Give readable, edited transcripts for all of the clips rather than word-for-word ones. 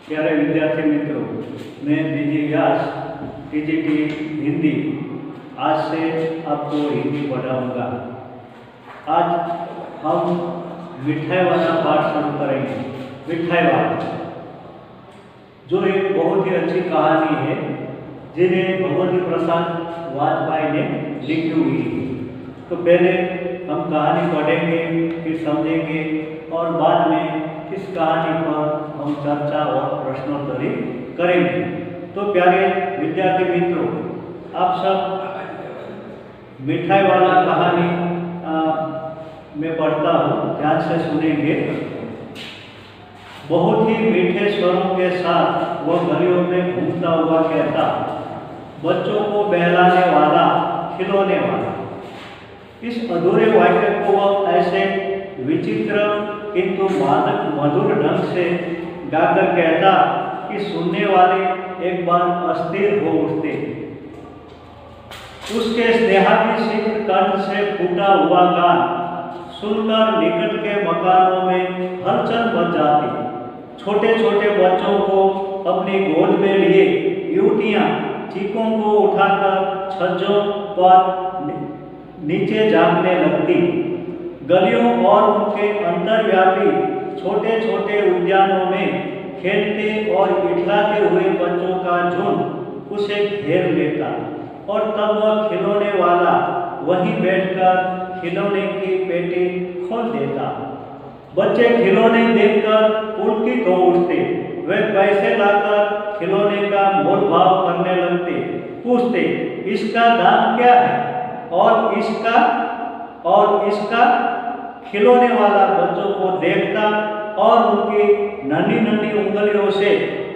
प्यारे विद्यार्थी मित्रों, मैं बीजी व्यास टीजीटी हिंदी आज से आपको हिंदी पढ़ाऊंगा। आज हम मिठाई वाला पाठ शुरू करेंगे। मिठाई वाला जो एक बहुत ही अच्छी कहानी है जिन्हें भगवती प्रसाद वाजपेयी ने लिखी हुई है। तो पहले हम कहानी पढ़ेंगे, फिर समझेंगे और बाद में इस कहानी पर हम चर्चा और प्रश्नोत्तरी करेंगे। तो प्यारे विद्यार्थी मित्रों, आप सब मिठाई वाला कहानी में पढ़ता हूँ, ध्यान से सुनेंगे। बहुत ही मीठे स्वरों के साथ वह गलियों में घूमता हुआ कहता, बच्चों को बहलाने वाला, खिलौने वाला। इस अधूरे वाक्य को वह ऐसे विचित्र किंतु मादक मधुर ढंग से गाकर कहता कि सुनने वाले एक बार अस्थिर हो उठते। उसके स्नेहाभिषिक्त कंठ से फूटा हुआ गान सुनकर निकट के मकानों में हलचल मच जाती। छोटे छोटे बच्चों को अपनी गोद में लिए युवतियां चीखों को उठाकर छज्जों पर नीचे झांकने लगती। गलियों और उनके अंतर्व्यापी छोटे छोटे उद्यानों में खेलते और इठलाते हुए बच्चों का झुंड उसे घेर लेता और तब वह खिलौने वाला वहीं बैठकर खिलौने की पेटी खोल देता। बच्चे खिलौने देखकर पुलकित हो उठते। वे पैसे लाकर खिलौने का मोल भाव करने लगते। पूछते, इसका दाम क्या है और इसका खिलौने वाला बच्चों को देखता और उनकी नन्ही नन्ही उंगलियों से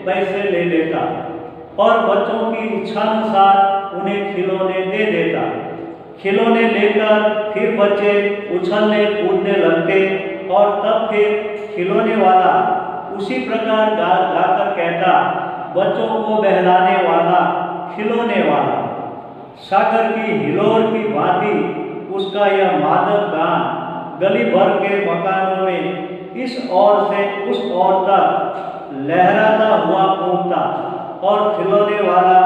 पैसे ले लेता और बच्चों की इच्छानुसार उन्हें खिलौने दे देता। खिलौने लेकर फिर बच्चे उछलने कूदने लगते और तब फिर खिलौने वाला उसी प्रकार गाकर कहता, बच्चों को बहलाने वाला, खिलौने वाला। सागर की हिलोर की भांति उसका यह मादक गान गली भर के मकानों में इस ओर से उस ओर तक लहराता हुआ पहुंचता और खिलौने वाला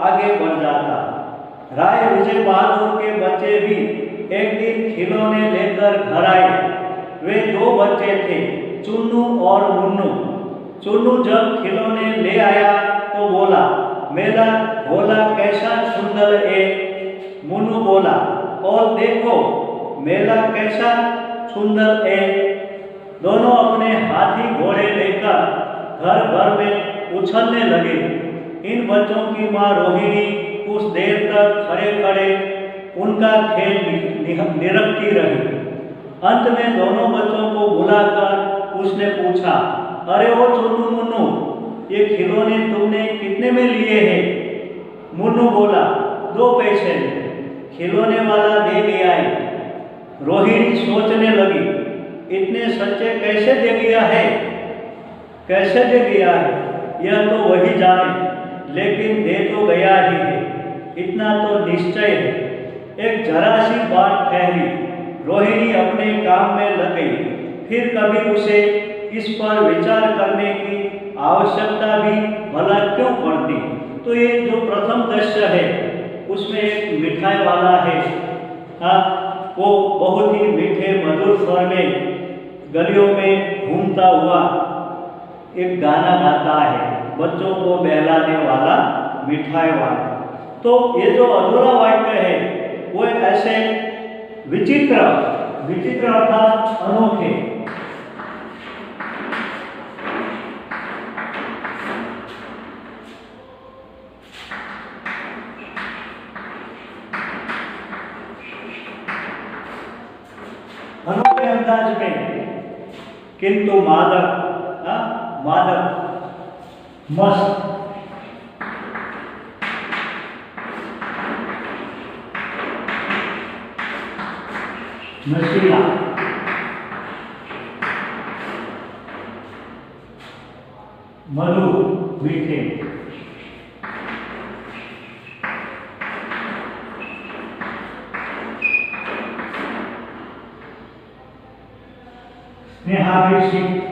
आगे बढ़ जाता। राय विजय बहादुर के बच्चे भी एक दिन खिलौने लेकर घर आए। वे दो बच्चे थे, चुन्नू और मुन्नू। चुन्नू जब खिलौने ले आया तो बोला, मेरा भोला कैसा सुंदर है। मुन्नू बोला, और देखो मेला कैसा सुंदर है। दोनों अपने हाथी घोड़े लेकर घर भर में उछलने लगे। इन बच्चों की माँ रोहिणी कुछ देर तक खड़े खड़े उनका खेल निरखती रही। अंत में दोनों बच्चों को बुलाकर उसने पूछा, अरे ओ चुन्नू मुन्नू, ये खिलौने तुमने कितने में लिए हैं? मुन्नू बोला, 2 पैसे में। खिलौने वाला दे दिया है। रोहिणी सोचने लगी, इतने सच्चे कैसे दे दिया है, कैसे दे दिया है, यह तो वही जाने, लेकिन दे तो गया ही है, इतना तो निश्चय है। एक जरा सी बात ठहरी। रोहिणी अपने काम में लग गई। फिर कभी उसे इस पर विचार करने की आवश्यकता भी भला क्यों पड़ती। तो ये जो प्रथम दृश्य है उसमें एक मिठाई वाला है। वो बहुत ही मीठे मधुर स्वर में गलियों में घूमता हुआ एक गाना गाता है, बच्चों को बहलाने वाला, मिठाई वाला। तो ये जो अधूरा वाक्य है वो ऐसे विचित्र अर्थात अनोखे, अनोखे अंदाज में किंतु मादक मस्त, नशीला, मधुर, मीठे। स्नेहाभिषिक्त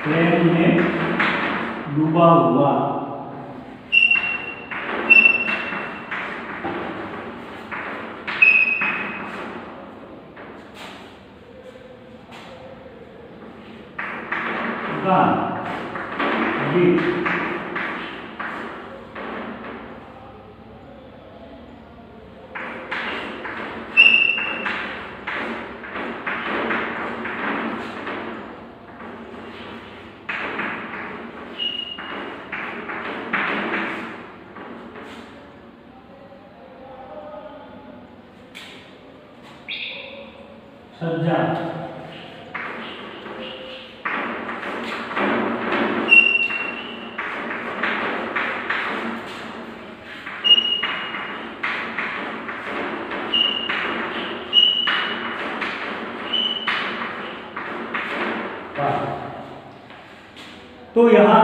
प्रेम में डूबा हुआ। गीत सज्जा तो यहाँ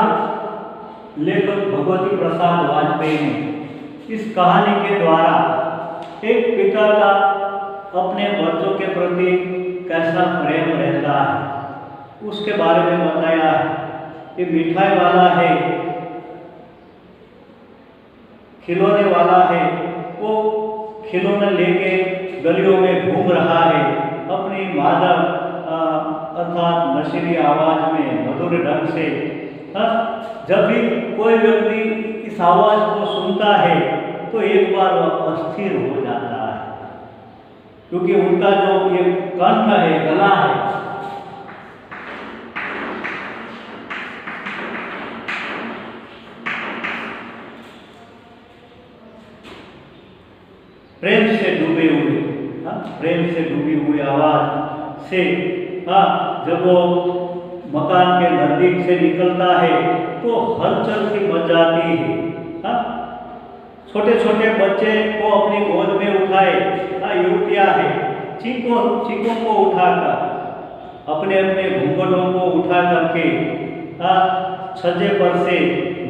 लेखक भगवती प्रसाद वाजपेयी ने इस कहानी के द्वारा एक पिता का अपने बच्चों के प्रति कैसा प्रेम रहता है उसके बारे में बताया है। कि मिठाई वाला है, खिलौने वाला है, वो खिलौने लेके गलियों में घूम रहा है अपनी मादक अर्थात नशीली आवाज में मधुर ढंग से। जब भी कोई व्यक्ति इस आवाज को सुनता है तो एक बार वह अस्थिर हो जाता है, क्योंकि उनका जो ये कंठ है, गला है, प्रेम से डूबे हुए, प्रेम से डूबी हुई आवाज से जब वो मकान के नजदीक से निकलता है तो हलचल सी मच जाती है। छोटे छोटे बच्चे को अपनी गोद में उठाए युवतियाँ है, चीखों को उठाकर अपने अपने घूंघटों को उठा करके छज्जे पर से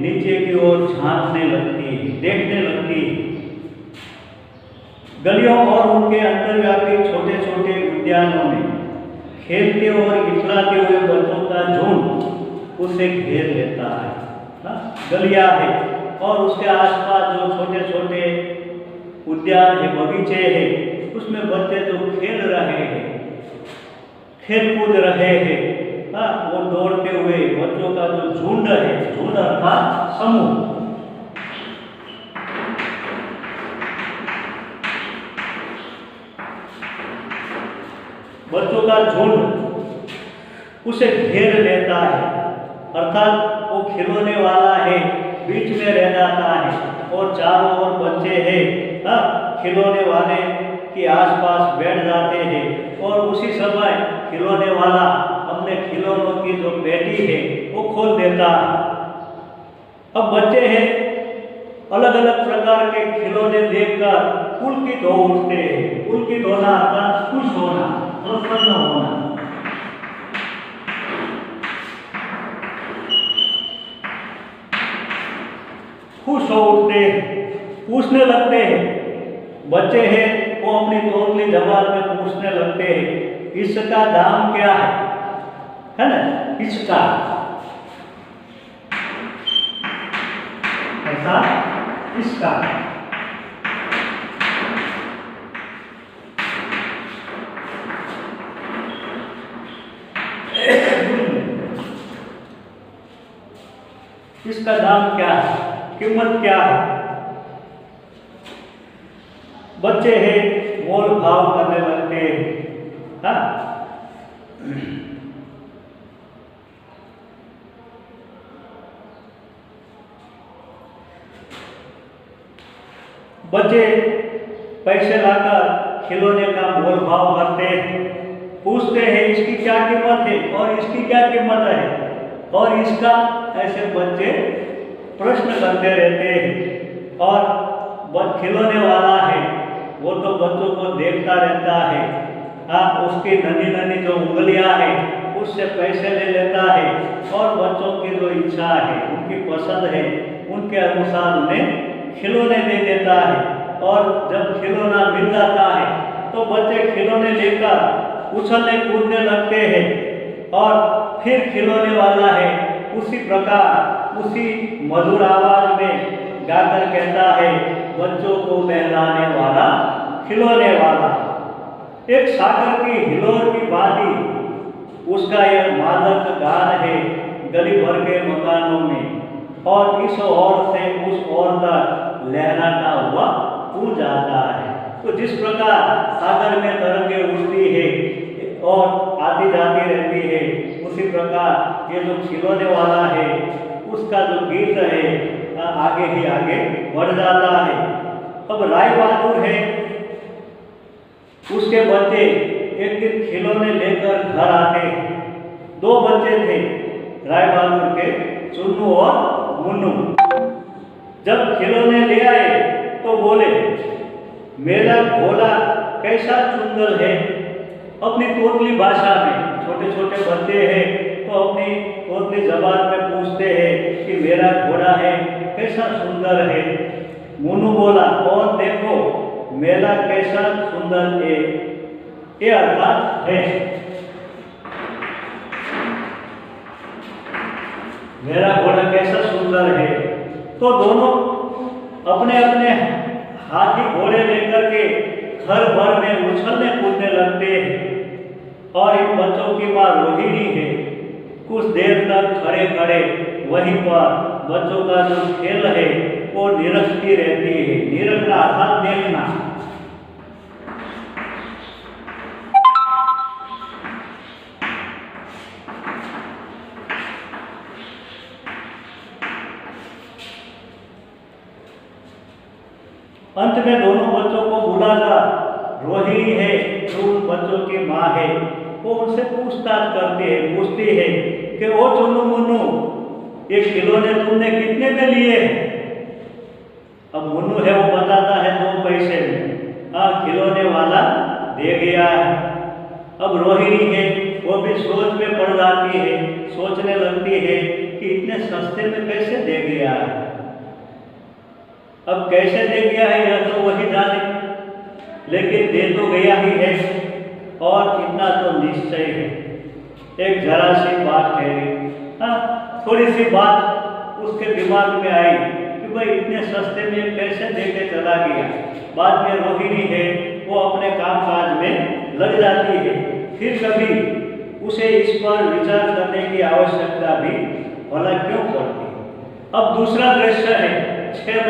नीचे की ओर झांकने लगती है, देखने लगती है। गलियों और उनके अंतर्व्यापी छोटे छोटे उद्यानों में खेलते और इतराते हुए बच्चों का झुंड उसे घेर लेता है। गलियां है और उसके आसपास जो छोटे छोटे उद्यान है, बगीचे हैं, उसमें बच्चे जो खेल रहे हैं, खेल कूद रहे हैं, वो दौड़ते हुए बच्चों का जो झुंड है, झुंड अर्थात समूह, बच्चों का झुंड उसे घेर लेता है। अर्थात वो खिलौने वाला है, बीच में रह जाता है और चारों ओर बच्चे हैं खिलौने वाले के आसपास बैठ जाते हैं और उसी समय खिलौने वाला अपने खिलौनों की जो पेटी है वो खोल देता है। अब बच्चे हैं अलग अलग प्रकार के खिलौने देखकर पुलकित हो उठते हैं। पुलकित होना अर्थात खुश होना, प्रसन्न होना। खुश हो उठते हैं, पूछने लगते हैं। बच्चे हैं वो अपनी तोतली जबान में पूछने लगते हैं, इसका दाम क्या है ना? इसका अर्थात इसका। इसका दाम क्या है, कीमत क्या है? बच्चे हैं मोल भाव करने लगते हैं। बच्चे पैसे लाकर खिलौने का मोल भाव करते हैं, पूछते हैं इसकी क्या कीमत है और इसकी क्या कीमत है और इसका, ऐसे बच्चे प्रश्न करते रहते हैं। और खिलौने वाला है वो तो बच्चों को देखता रहता है। उसकी नन्ही नन्ही जो उंगलियां हैं उससे पैसे ले लेता है और बच्चों की जो इच्छा है, उनकी पसंद है, उनके अनुसार उन्हें खिलौने दे देता है। और जब खिलौना मिल जाता है तो बच्चे खिलौने लेकर उछलने कूदने लगते हैं और फिर खिलौने वाला है उसी प्रकार उसी मधुर आवाज में गाकर कहता है, बच्चों को बहलाने वाला खिलौने वाला। एक सागर की हिलोर की बाती उसका यह मादक गान है गली भर के मकानों में, और इस ओर से उस ओर तक लहराता हुआ कूद जाता है। तो जिस प्रकार सागर में तरंगे उठती है और आती जाती रहती है, उसी प्रकार ये जो खिलौने वाला है उसका जो गीत है आगे ही आगे बढ़ जाता है। अब राय बहादुर है, उसके बच्चे एक दिन खिलौने लेकर घर आते हैं। दो बच्चे थे राय बहादुर के, चुन्नू और मुन्नू। जब खिलौने ले आए तो बोले, मेरा घोड़ा कैसा सुंदर है। अपनी तोतली भाषा में, छोटे छोटे बच्चे हैं तो अपनी तोतली जबान में पूछते हैं कि मेरा घोड़ा है कैसा सुंदर है। मुन्नू बोला, और देखो मेला कैसा सुंदर है। ये अर्थात है मेरा घोड़ा कैसा सुंदर है। तो दोनों अपने अपने हाथी घोड़े लेकर के घर भर में उछलने कूदने लगते हैं। और इन बच्चों की माँ रोहिणी है, कुछ देर तक खड़े खड़े वहीं पर बच्चों का जो खेल है वो निरखती रहती है। निरखना अर्थात देखना। अंत में दोनों बच्चों को बुलाकर रोहिणी है जो उन बच्चों की माँ है, वो उनसे पूछताछ पूछती है कि ओ चुन्नू मुन्नू, ये खिलौने तुमने कितने में लिए? अब मुन्नू है वो बताता है 2 पैसे में। खिलौने वाला दे गया है। अब रोहिणी है वो भी सोच में पड़ जाती है, सोचने लगती है कि इतने सस्ते में कैसे दे गया है। अब कैसे दे गया है यह तो वही जाने, लेकिन दे तो गया ही है और इतना तो निश्चय है। एक जरा सी बात ठहरी, थोड़ी सी बात उसके दिमाग में आई कि भाई इतने सस्ते में कैसे दे के चला गया। बाद में रोहिणी है वो अपने काम काज में लग जाती है, फिर कभी उसे इस पर विचार करने की आवश्यकता भी भला क्यों पड़ती। अब दूसरा दृश्य है, 6